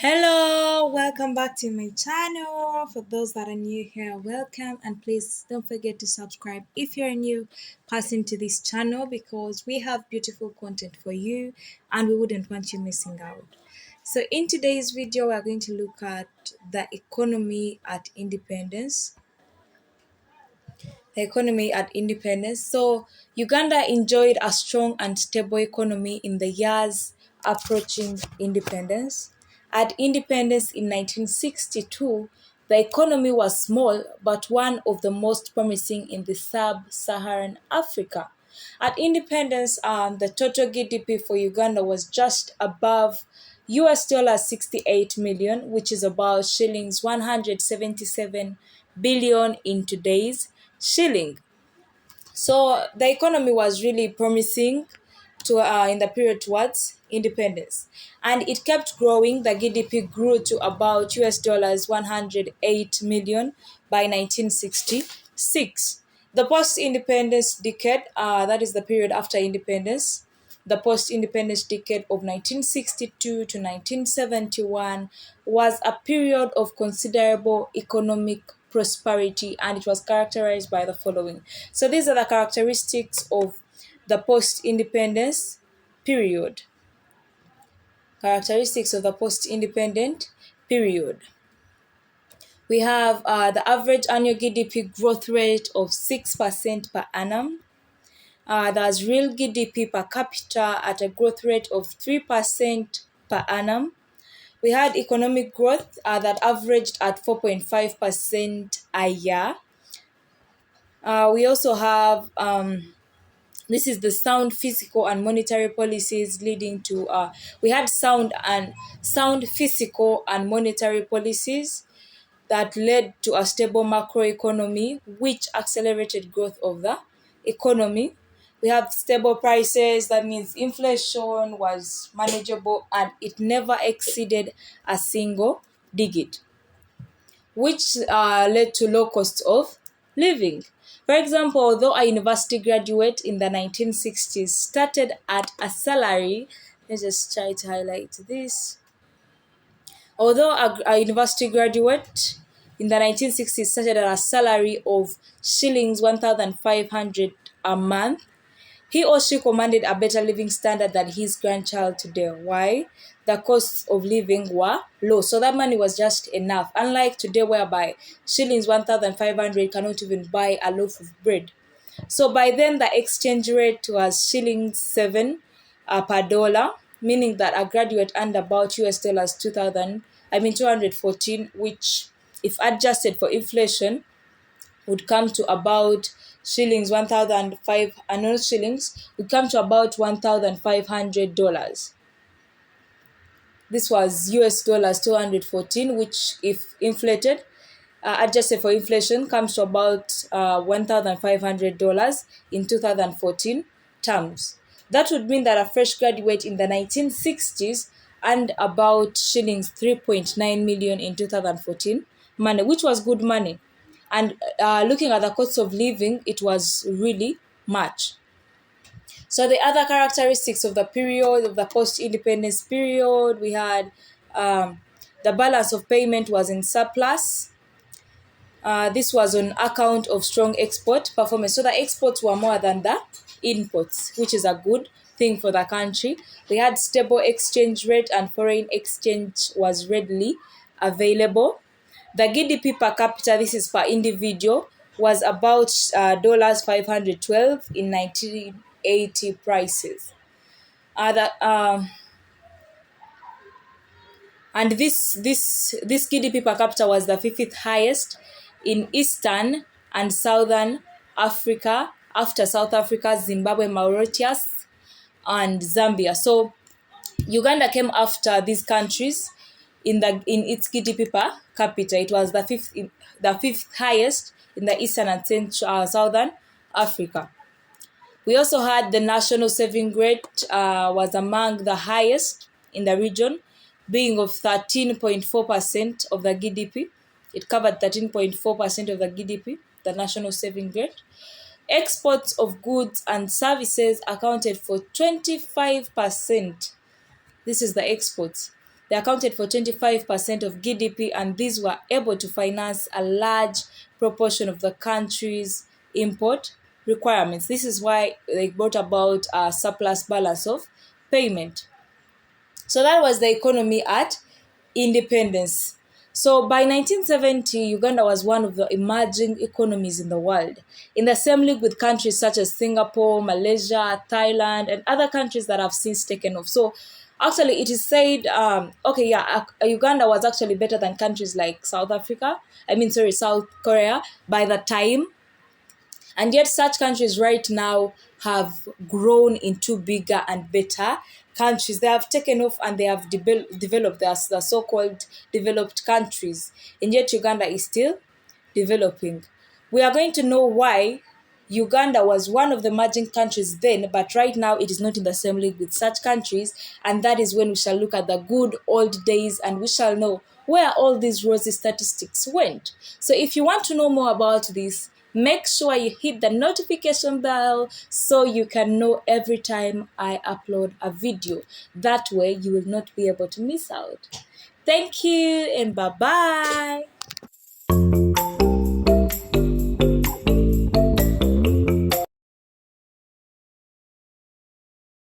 Hello, welcome back to my channel. For those that are new here, welcome, and please don't forget to subscribe if you're a new person to this channel because we have beautiful content for you and we wouldn't want you missing out. So in today's video, we're going to look at the economy at independence. So, Uganda enjoyed a strong and stable economy in the years approaching independence. At independence in 1962, the economy was small but one of the most promising in the sub-Saharan Africa. At independence, the total GDP for Uganda was just above US 68 million, which is about shillings 177 billion in today's shilling. So the economy was really promising to in the period towards independence, and it kept growing. The GDP grew to about US 108 million by 1966. The post-independence decade, that is the period after independence, the post-independence decade of 1962 to 1971 was a period of considerable economic prosperity, and it was characterized by the following. So these are the characteristics of the post-independence period. Characteristics of the post-independent period. We have the average annual GDP growth rate of 6% per annum. There's real GDP per capita at a growth rate of 3% per annum. We had economic growth that averaged at 4.5% a year. We also have this is the sound physical and monetary policies leading to we had sound physical and monetary policies that led to a stable macroeconomy, which accelerated growth of the economy. We have stable prices, that means inflation was manageable and it never exceeded a single digit, which led to low cost of living. For example, although a university graduate in the 1960s started at a salary, let's just try to highlight this. Although a university graduate in the 1960s started at a salary of shillings 1,500 a month, he or she commanded a better living standard than his grandchild today. Why? The costs of living were low. So that money was just enough. Unlike today, whereby shillings 1,500 cannot even buy a loaf of bread. So by then, the exchange rate was shillings 7 per dollar, meaning that a graduate earned about US 214, which, if adjusted for inflation, would come to about shillings 1,005 annual shillings would come to about $1,500. This was US 214, which, if inflated, adjusted for inflation, comes to about $1,500 in 2014 terms. That would mean that a fresh graduate in the 1960s earned about shillings 3.9 million in 2014 money, which was good money. And looking at the cost of living, it was really much. So the other characteristics of the period, of the post-independence period, we had the balance of payment was in surplus. This was on account of strong export performance. So the exports were more than the inputs, which is a good thing for the country. We had stable exchange rate and foreign exchange was readily available. The GDP per capita, this is per individual, was about $512 in 1980 prices. And this GDP per capita was the fifth highest in Eastern and Southern Africa, after South Africa, Zimbabwe, Mauritius, and Zambia. So Uganda came after these countries in its GDP per capita. It was the fifth highest in the Eastern and Southern Africa. We also had the national saving rate was among the highest in the region, being of 13.4% of the GDP. It covered 13.4% of the GDP, the national saving rate. Exports of goods and services accounted for 25%. This is the exports. They accounted for 25% of GDP, and these were able to finance a large proportion of the country's import requirements. This is why they brought about a surplus balance of payment. So that was the economy at independence. So by 1970, Uganda was one of the emerging economies in the world, in the same league with countries such as Singapore, Malaysia, Thailand, and other countries that have since taken off. So actually, it is said, Uganda was actually better than countries like South Korea by the time. And yet such countries right now have grown into bigger and better countries. They have taken off and they have developed as the so-called developed countries. And yet Uganda is still developing. We are going to know why Uganda was one of the emerging countries then, but right now it is not in the same league with such countries. And that is when we shall look at the good old days and we shall know where all these rosy statistics went. So if you want to know more about this, make sure you hit the notification bell so you can know every time I upload a video. That way you will not be able to miss out. Thank you and bye-bye.